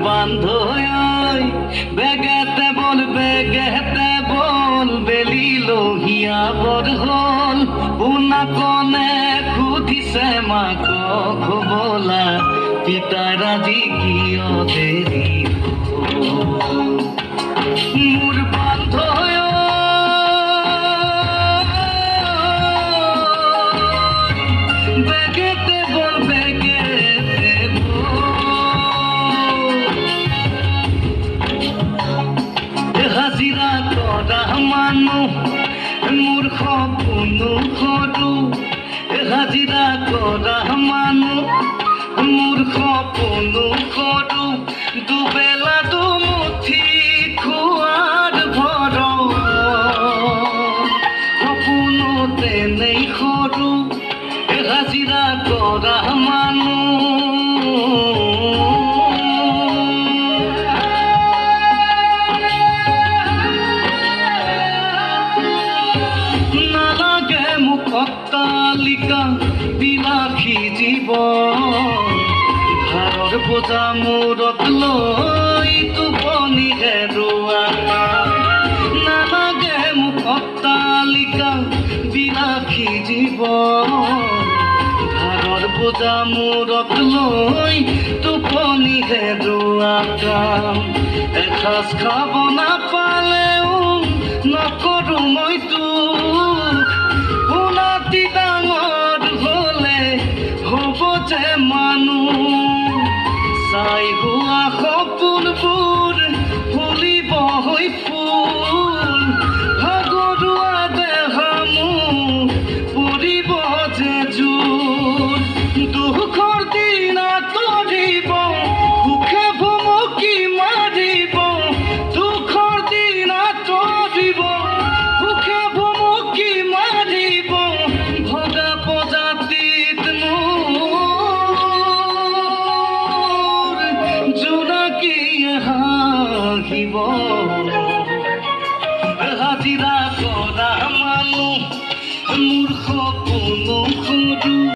বান্ধৈ বেগেতে বল বেলি লহিয়া বৰ হ'ল পোনা কনে সুধিছে মাক খবলা পিতাৰ আজি কিয় দেৰি মোৰ বান্ধৈ বেগেতে বল হাজিৰা কৰা মানুহ মোৰ সপোনো সৰু হাজিৰা কৰা মানুহ মোৰ সপোনো সৰু দুবেলা দুমুঠি খোৱাৰ ভৰ সপোনো তেনেই সৰু হাজিৰা কৰা মানুহ অট্টালিকা বিলাসী জীৱন ভাৰৰ বোজা মূৰত লৈ টোপনি হেৰুৱা নালাগে মোক অট্টালিকা বিলাসী জীৱন ভাৰৰ বোজা মূৰত লৈ টোপনি হেৰুৱা কাম এসাঁজ খাব না